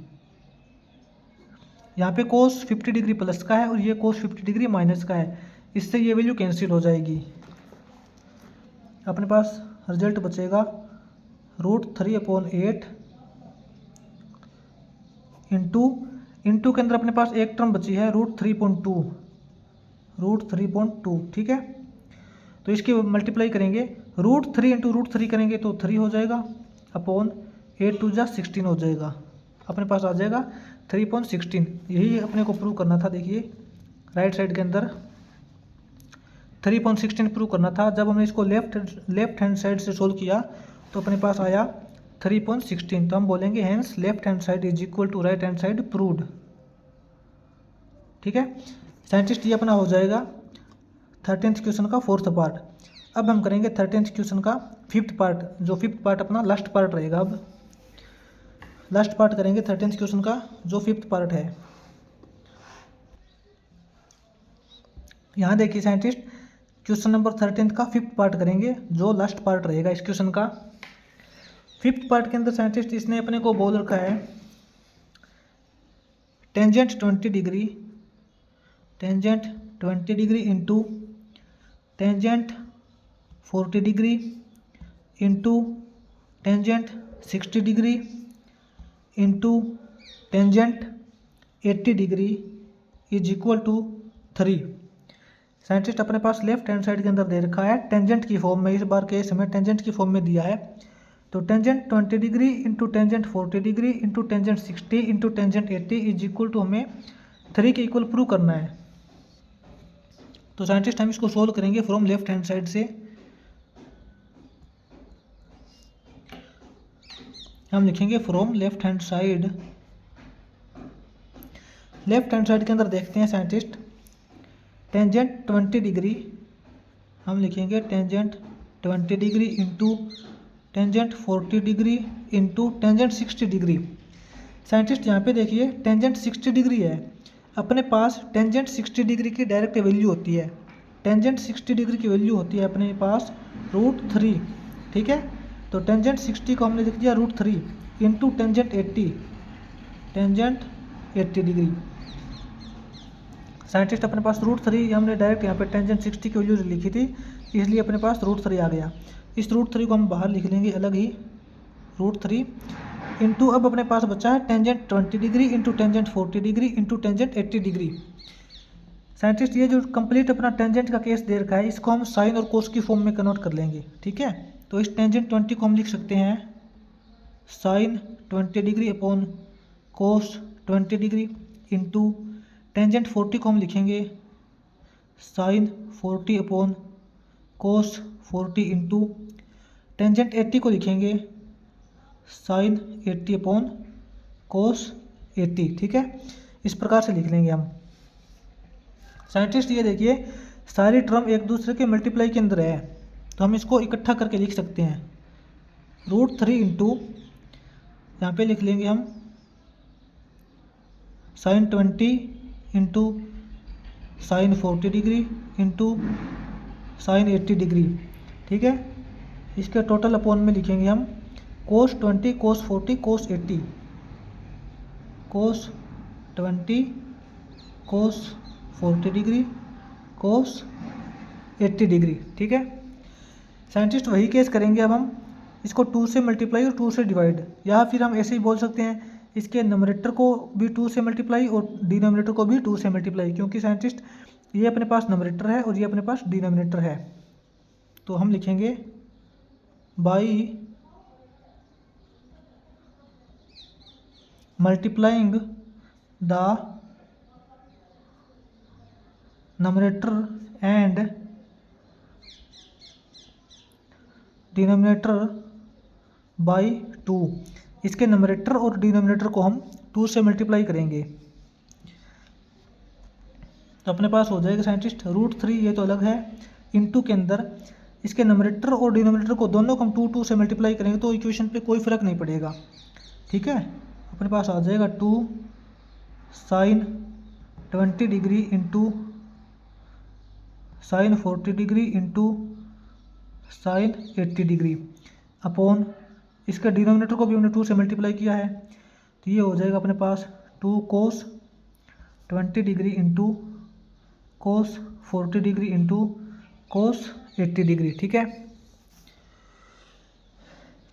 A: यहाँ पे cos 50 डिग्री प्लस का है और ये cos 50 डिग्री माइनस का है, इससे ये वैल्यू कैंसिल हो जाएगी। अपने पास रिजल्ट बचेगा √3/8 इंटू के अंदर अपने पास एक टर्म बची है √3.2, ठीक है। तो इसकी मल्टीप्लाई करेंगे, √3 इंटू √3 करेंगे तो 3 हो जाएगा, अपॉन 8 2 जा 16 हो जाएगा, अपने पास आ जाएगा 3.16। यही अपने को प्रूव करना था। देखिए राइट साइड के अंदर 3.16 प्रूव करना था। जब हमने इसको लेफ्ट हैंड साइड से सोल्व किया तो अपने पास आया 3.16, तो हम बोलेंगे hence left hand side is equal to right hand side proved, ठीक है। साइंटिस्ट ये अपना हो जाएगा 13th क्वेश्चन का 4th पार्ट। अब हम करेंगे 13th क्वेश्चन का 5th पार्ट, जो 5th पार्ट अपना लास्ट पार्ट रहेगा। अब लास्ट पार्ट करेंगे 13th क्वेश्चन का, जो 5th पार्ट है। यहाँ देखिए साइंटिस्ट क्वेश्चन नंबर 13 का 5th पार्ट करेंगे, जो लास्ट पार्ट रहेगा इस क्वेश्चन का। 5th पार्ट के अंदर साइंटिस्ट इसने अपने को बोल रखा है tangent 20 degree into tangent 40 degree into tangent 60 degree into tangent 80 degree is equal to 3। Scientist अपने पास लेफ्ट हैंड साइड के अंदर दे रखा है टेंजेंट की फॉर्म में, इस बार केस हमें टेंजेंट की फॉर्म में दिया है। तो tangent 20 degree into tangent 40 degree into tangent 60 into tangent 80 is equal to हमें 3 के इक्वल प्रूव करना है। तो साइंटिस्ट हम इसको सोल्व करेंगे फ्रॉम लेफ्ट हैंड साइड से। हम लिखेंगे from left hand side. Left hand side के अंदर देखते हैं साइंटिस्ट टेंजेंट 20 डिग्री, हम लिखेंगे tangent 20 degree into tangent 40 degree into tangent 60 degree. Scientist यहाँ पे देखिए टेंजेंट 60 डिग्री है, अपने पास टेंजेंट 60 डिग्री की डायरेक्ट वैल्यू होती है। टेंजेंट 60 डिग्री की वैल्यू होती है अपने पास √3, ठीक है। तो टेंजेंट 60 को हमने लिख दिया √3 इंटू टेंजेंट 80 डिग्री। साइंटिस्ट अपने पास √3 हमने डायरेक्ट यहाँ पे टेंजेंट 60 की वैल्यू लिखी थी, इसलिए अपने पास √3 आ गया। इस √3 को हम बाहर लिख लेंगे अलग ही, √3 इंटू अब अपने पास बचा है tangent 20 degree into tangent 40 degree into tangent 80 degree. Scientist ये जो कंप्लीट अपना टेंजेंट का केस दे रखा है, इसको हम साइन और कोस की फॉर्म में कन्वर्ट कर लेंगे, ठीक है। तो इस टेंजेंट 20 को हम लिख सकते हैं sine 20 degree upon cos 20 degree into tangent 40 को हम लिखेंगे sine 40 upon cos 40 into tangent 80 को लिखेंगे साइन 80 अपॉन कोस 80, ठीक है। इस प्रकार से लिख लेंगे हम। साइंटिस्ट ये देखिए सारी टर्म एक दूसरे के मल्टीप्लाई के अंदर है, तो हम इसको इकट्ठा करके लिख सकते हैं। √3 इंटू यहाँ पे लिख लेंगे हम sine 20 into sine 40 degree into sine 80 degree, ठीक है। इसके टोटल अपॉन में लिखेंगे हम कोस 20 कोस 40 कोस 80, कोस 20 कोस 40 डिग्री कोस 80 डिग्री, ठीक है। साइंटिस्ट वही केस करेंगे अब हम इसको 2 से मल्टीप्लाई और 2 से डिवाइड, या फिर हम ऐसे ही बोल सकते हैं इसके नंबरेटर को भी 2 से मल्टीप्लाई और डिनोमिनेटर को भी 2 से मल्टीप्लाई, क्योंकि साइंटिस्ट ये अपने पास नंबरेटर है और ये अपने पास डिनोमिनेटर है। तो हम लिखेंगे by multiplying the numerator and denominator by 2। इसके नंबरेटर और डिनोमिनेटर को हम 2 से मल्टीप्लाई करेंगे, तो अपने पास हो जाएगा साइंटिस्ट √3, ये तो अलग है, इनटू के अंदर इसके नंबरेटर और डिनोमिनेटर को दोनों को हम 2 से मल्टीप्लाई करेंगे तो इक्वेशन पे कोई फ़र्क नहीं पड़ेगा, ठीक है। अपने पास आ जाएगा 2 sine 20 degree into sine 40 degree into sine 80 degree upon इसका डिनोमिनेटर को भी हमने 2 से मल्टीप्लाई किया है, तो ये हो जाएगा अपने पास 2 कोस 20 डिग्री इंटू कोस 40 डिग्री इंटू कोस 80 डिग्री, ठीक है।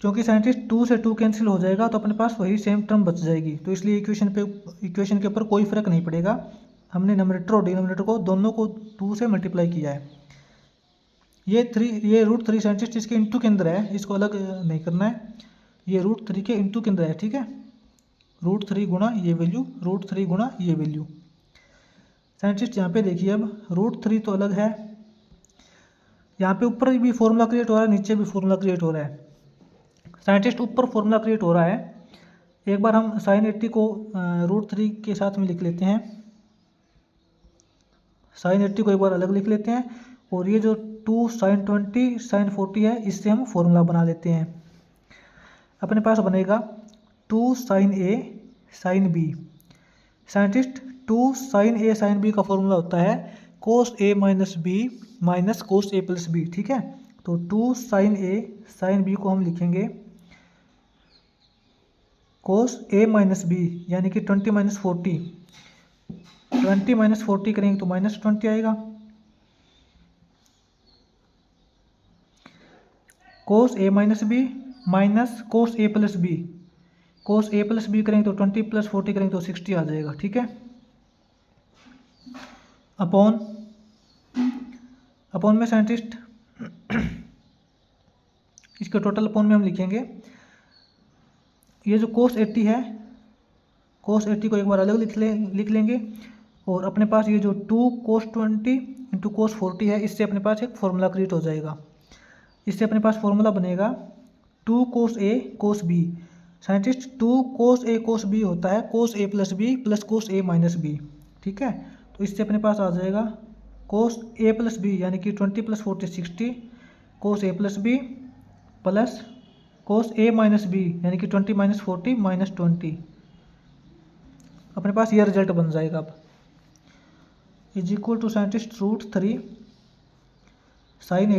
A: क्योंकि साइंटिस्ट 2 से 2 कैंसिल हो जाएगा तो अपने पास वही सेम टर्म बच जाएगी, तो इसलिए इक्वेशन के ऊपर कोई फ़र्क नहीं पड़ेगा। हमने नंबरेटर और डिनोमिनेटर को दोनों को 2 से मल्टीप्लाई किया है। ये √3 साइंटिस्ट इसके इंटू के अंदर है, इसको अलग नहीं करना है, ये √3 के इंटू के अंदर है, ठीक है। √3 गुणा ये वैल्यू, √3 गुणा ये वैल्यू। साइंटिस्ट यहाँ पे देखिए अब √3 तो अलग है, यहाँ पे ऊपर भी फॉर्मूला क्रिएट हो रहा है, नीचे भी फॉर्मूला क्रिएट हो रहा है। साइंटिस्ट ऊपर फॉर्मूला क्रिएट हो रहा है, एक बार हम साइन 80 को √3 के साथ में लिख लेते हैं, साइन 80 को एक बार अलग लिख लेते हैं, और ये जो 2 साइन 20 साइन 40 है इससे हम फॉर्मूला बना लेते हैं। अपने पास बनेगा 2 साइन ए साइन बी। साइंटिस्ट 2 साइन ए साइन बी का फॉर्मूला होता है कोस ए माइनस बी माइनस कोस ए प्लस बी, ठीक है। तो 2 साइन ए साइन बी को हम लिखेंगे कोस ए माइनस बी, यानी कि 20 माइनस 40, 20 माइनस 40 करेंगे तो -20 आएगा, कोस ए माइनस बी माइनस कोस ए प्लस बी, कोस ए प्लस बी करेंगे तो 20 प्लस 40 करेंगे तो 60 आ जाएगा, ठीक है। अपॉन में साइंटिस्ट इसके टोटल अपॉन में हम लिखेंगे ये जो कोस 80 है, कोस 80 को एक बार अलग लिख लेंगे, और अपने पास ये जो 2 कोस 20 इंटू कोस 40 है इससे अपने पास एक फॉर्मूला क्रिएट हो जाएगा। इससे अपने पास फॉर्मूला बनेगा 2 कोस ए कोस बी। साइंटिस्ट 2 कोस ए कोस बी होता है कोस ए प्लस बी प्लस कोस ए माइनस बी, ठीक है। तो इससे अपने पास आ जाएगा कोस ए प्लस बी, यानी कि 20 प्लस 40 60, कोस ए प्लस बी प्लस कोस ए माइनस बी, यानी कि 20 माइनस 40 माइनस 20। अपने पास ये रिजल्ट बन जाएगा अब, is equal to scientist √3 sine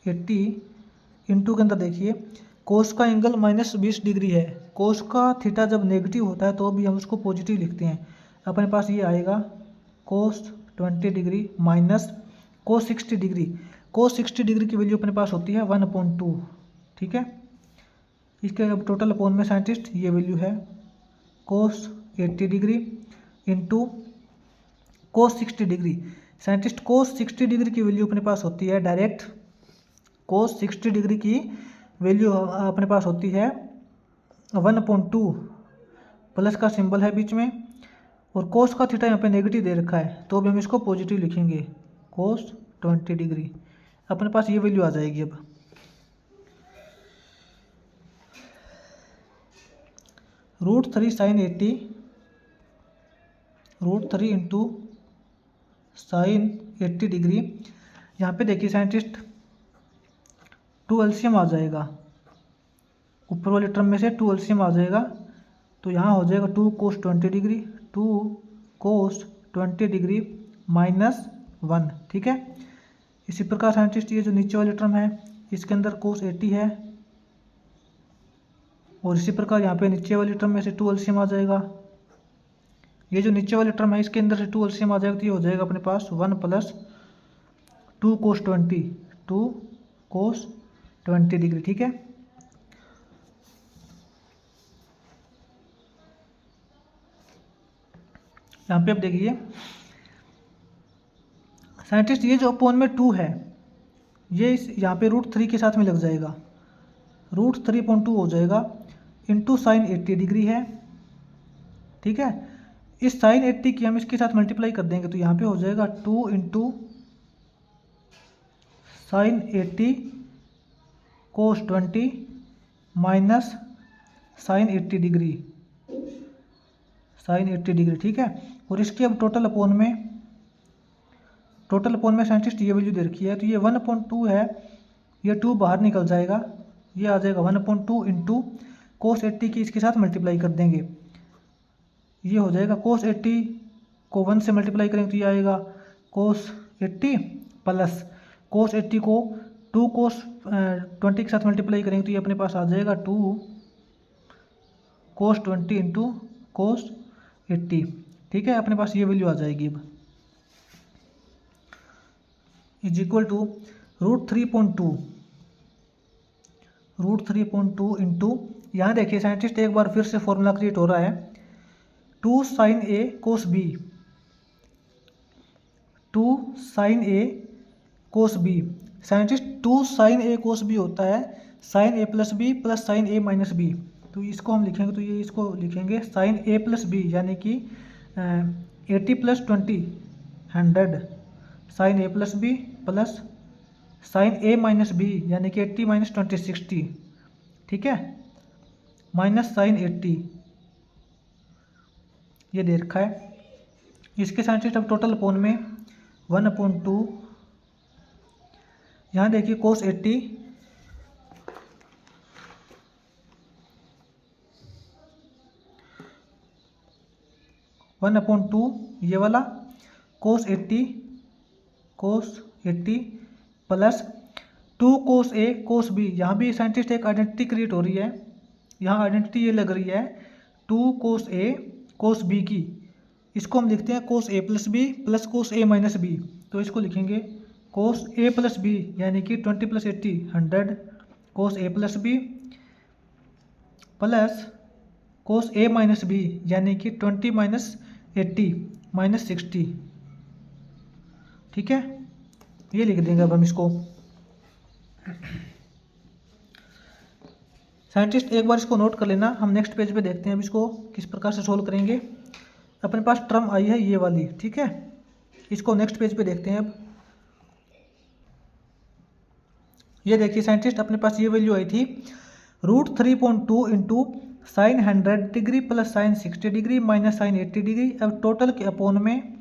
A: 80 into के अंदर देखिए कोस का एंगल -20 डिग्री है, कोस का थीटा जब नेगेटिव होता है तो भी हम उसको पॉजिटिव लिखते हैं। अपने पास ये आएगा cos 20 degree minus cos 60 degree, cos 60 degree की वैल्यू अपने पास होती है 1/2, ठीक है। इसके अब टोटल अपॉन में साइंटिस्ट ये वैल्यू है cos 80 degree into cos 60 degree. Scientist cos 60 degree की वैल्यू अपने पास होती है डायरेक्ट, कोस 60 डिग्री की वैल्यू अपने पास होती है 1/2, प्लस का सिंबल है बीच में, और कोस का थीटा यहाँ पे नेगेटिव दे रखा है तो भी हम इसको पॉजिटिव लिखेंगे कोस 20 डिग्री। अपने पास ये वैल्यू आ जाएगी। अब √3 sin 80 √3 इंटू sin 80 डिग्री। यहाँ पे देखिए साइंटिस्ट 2 एलसीएम आ जाएगा, ऊपर वाले टर्म में से 2 एलसीएम आ जाएगा, तो यहाँ हो जाएगा 2 cos 20 डिग्री, 2 cos 20 डिग्री -1। ठीक है, इसी प्रकार साइंटिस्ट ये जो नीचे वाले टर्म है इसके अंदर cos 80 है, और इसी प्रकार यहाँ पे नीचे वाले टर्म में से 2 एलसीएम आ जाएगा। ये जो नीचे वाले टर्म है इसके अंदर से 2 एलसीएम आ जाएगा, तो ये हो जाएगा अपने पास 1 + 2 cos 20, 2 cos 20 डिग्री। ठीक है, यहाँ पे अब देखिए साइंटिस्ट ये जो अपोन में 2 है ये इस यहाँ पे √3 के साथ में लग जाएगा, √3.2 हो जाएगा इंटू sin 80 डिग्री है। ठीक है, इस sin 80 की हम इसके साथ मल्टीप्लाई कर देंगे, तो यहाँ पे हो जाएगा 2 into sin 80 cos 20 minus sin 80 degree, sin 80 degree. ठीक है, और इसके अब टोटल अपोन में साइंटिस्ट ये वैल्यू दे रखी है, तो ये 1/2 है, ये 2 बाहर निकल जाएगा, ये आ जाएगा 1/2 इंटू cos 80 की इसके साथ मल्टीप्लाई कर देंगे, ये हो जाएगा cos 80 को 1 से मल्टीप्लाई करेंगे तो ये आएगा cos 80 प्लस cos 80 को 2 cos 20 के साथ मल्टीप्लाई करेंगे तो ये अपने पास आ जाएगा 2 cos 20 इंटू cos 80। ठीक है, अपने पास ये वैल्यू आ जाएगी। अब इज इक्वल टू √3.2 इंटू, यहाँ देखिए साइंटिस्ट एक बार फिर से फॉर्मूला क्रिएट हो रहा है, 2 sin A cos B, 2 sin A cos B। Scientist 2 sin A cos B होता है sin A + B plus sin A - B, तो इसको हम लिखेंगे, तो ये इसको लिखेंगे sin A + B यानी कि 80 + 20 100 sin A + B plus sin A - B यानी कि 80 - 20 60। ठीक है, माइनस sin 80 ये दे रखा है। इसके साइंटिस्ट अब टोटल अपोन में 1/2, यहाँ देखिए cos 80 1/2 ये वाला cos 80 plus 2 cos A cos B। यहाँ भी साइंटिस्ट एक आइडेंटिटी क्रिएट हो रही है, यहाँ आइडेंटिटी ये लग रही है 2 cos A cos B की, इसको हम लिखते हैं cos A + B plus cos A - B, तो इसको लिखेंगे cos A + B यानी कि 20 + 80 100 cos A + B plus cos A - B यानी कि 20 - 80 -60। ठीक है, ये लिख देंगे अब हम इसको। साइंटिस्ट एक बार इसको नोट कर लेना, हम नेक्स्ट पेज पे देखते हैं अब इसको किस प्रकार से सोल्व करेंगे। अपने पास टर्म आई है ये वाली, ठीक है, इसको नेक्स्ट पेज पे देखते हैं। अब ये देखिए साइंटिस्ट अपने पास ये वैल्यू आई थी √3.2 into sin 100 degree plus sin 60 degree minus sin 80 degree. अब टोटल के अपोन में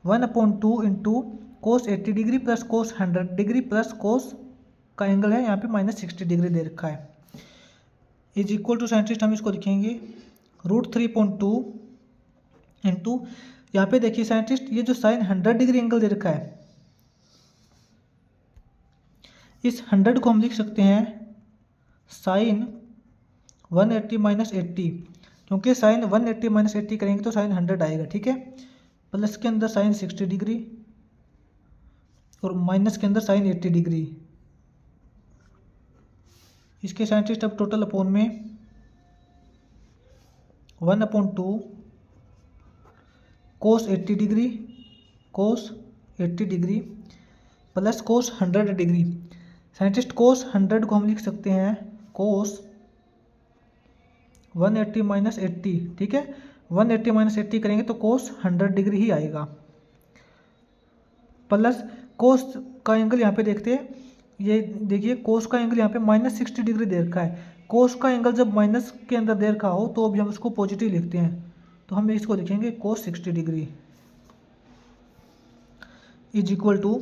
A: 1/2 into cos 80 degree plus cos 100 degree plus cos का एंगल है यहाँ पे -60 डिग्री दे रखा है, इज इक्वल टू साइंटिस्ट हम इसको लिखेंगे √3.2 इंटू, यहाँ पे देखिए साइंटिस्ट ये जो sin 100 डिग्री एंगल दे रखा है, इस 100 को हम लिख सकते हैं sin 180 - 80, क्योंकि sin 180 - 80 करेंगे तो sin 100 आएगा। ठीक है, प्लस के अंदर sin 60 डिग्री और माइनस के अंदर sin 80 डिग्री। इसके साइंटिस्ट अब टोटल अपोन में 1/2 cos 80 degree plus cos 100 degree. Scientist cos 100 को हम लिख सकते हैं cos 180 - 80। ठीक है, 180 - 80 करेंगे तो cos 100 डिग्री ही आएगा, प्लस cos का एंगल यहाँ पे देखते हैं ये देखिए कोस का एंगल यहाँ पे -60 डिग्री दे रखा है। कोस का एंगल जब माइनस के अंदर दे रखा हो तो अभी हम उसको पॉजिटिव लिखते हैं, तो हम इसको लिखेंगे cos 60 degree is equal to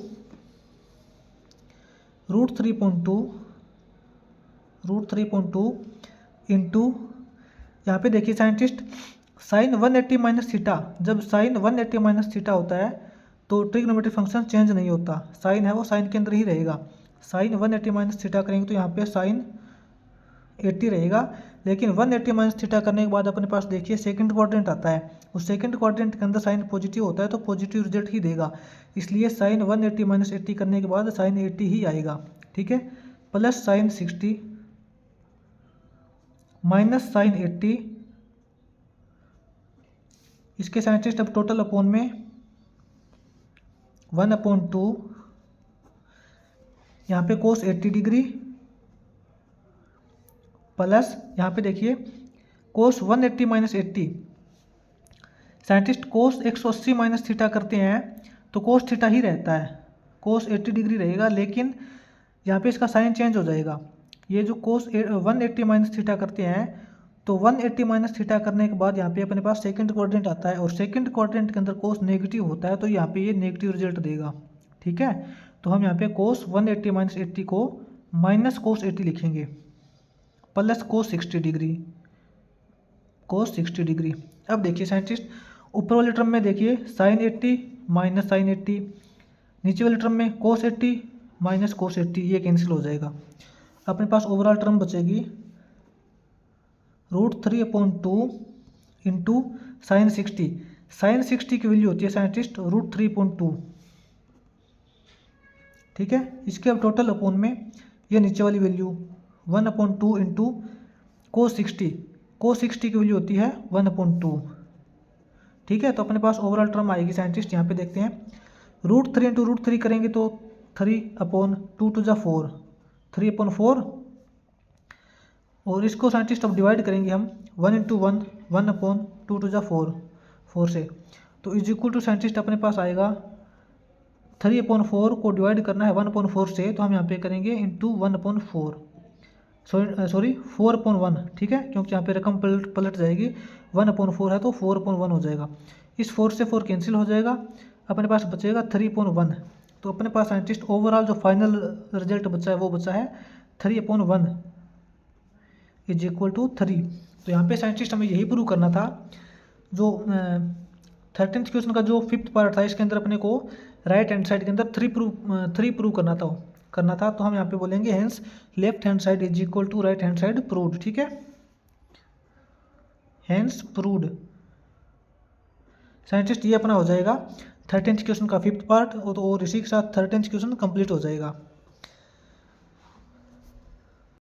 A: √3.2 into, यहाँ पे देखिए साइंटिस्ट, साइन 180 माइनस थीटा, जब साइन 180 माइनस थीटा होता है तो ट्रिग्नोमेट्रिक फंक्शन चेंज नहीं होता, साइन है वो साइन के अंदर ही रहेगा। साइन 180 माइनस थीटा करेंगे तो यहाँ पे साइन 80 रहेगा, लेकिन 180 माइनस थीटा करने के बाद अपने पास देखिए सेकंड क्वाड्रेंट आता है, उस सेकंड क्वाड्रेंट के अंदर साइन पॉजिटिव होता है तो पॉजिटिव रिजल्ट ही देगा, इसलिए साइन 180 माइनस 80 करने के बाद साइन 80 ही आएगा। ठीक है, प्लस साइन 60 माइनस साइन 80, इसके साइंटिस्ट अब टोटल अपॉन में 1/2, यहाँ पे कोस 80 डिग्री प्लस यहाँ पे देखिए कोस 180 माइनस 80, साइंटिस्ट कोस 180 माइनस थीटा करते हैं तो कोस थीटा ही रहता है, कोस 80 डिग्री रहेगा, लेकिन यहाँ पे इसका साइन चेंज हो जाएगा। ये जो कोस 180 माइनस थीटा करते हैं तो 180 माइनस थीटा करने के बाद यहाँ पे अपने पास सेकंड क्वाड्रेंट आता है, और सेकंड क्वाड्रेंट के अंदर कोस नेगेटिव होता है तो यहाँ पे ये नेगेटिव रिजल्ट देगा। ठीक है, तो हम यहाँ पे कोस 180 माइनस 80 को माइनस कोस 80 लिखेंगे, plus cos 60 degree, cos 60 degree. अब देखिए साइंटिस्ट, ऊपर वाले टर्म में देखिए साइन 80 माइनस साइन 80, नीचे वाले टर्म में कोस 80 माइनस कोस 80, ये कैंसिल हो जाएगा। अपने पास ओवरऑल टर्म बचेगी √3/2 इंटू साइन 60, साइन 60 की वैल्यू होती है साइंटिस्ट √3.2। ठीक है, इसके अब टोटल अपॉन में ये नीचे वाली वैल्यू 1/2 इंटू कोस 60, कोस 60 की वैल्यू होती है 1/2। ठीक है, तो अपने पास ओवरऑल टर्म आएगी साइंटिस्ट, यहाँ पे देखते हैं √3 इंटू √3 करेंगे तो 3/2 टू जा 4, 3/4, और इसको साइंटिस्ट अब डिवाइड करेंगे हम 1 इंटू 1, 1/2 टू जा 4, 4 से, तो इज इक्वल टू साइंटिस्ट अपने पास आएगा 3/4 को डिवाइड करना है 1/4 से, तो हम यहाँ पे करेंगे इंटू 1/4, सॉरी 4/1। ठीक है, क्योंकि यहाँ पे रकम पलट जाएगी, 1/4 है तो 4/1 हो जाएगा, इस 4 से 4 कैंसिल हो जाएगा, अपने पास बचेगा 3/1। तो अपने पास साइंटिस्ट ओवरऑल जो फाइनल रिजल्ट बचा है वो बचा है 3/1 इज इक्वल टू 3। तो यहाँ पे साइंटिस्ट हमें यही प्रूव करना था, जो 13th क्वेश्चन का जो 5th पार्ट था इसके अंदर अपने को राइट हैंड साइड के अंदर 3 प्रूव करना था, तो हम यहाँ पे बोलेंगे hence left hand side is equal to right hand side proved. ठीक है, हेंस प्रूव्ड साइंटिस्ट, ये अपना हो जाएगा 13th क्वेश्चन का 5th पार्ट, और इसी के साथ 13th क्वेश्चन कंप्लीट हो जाएगा।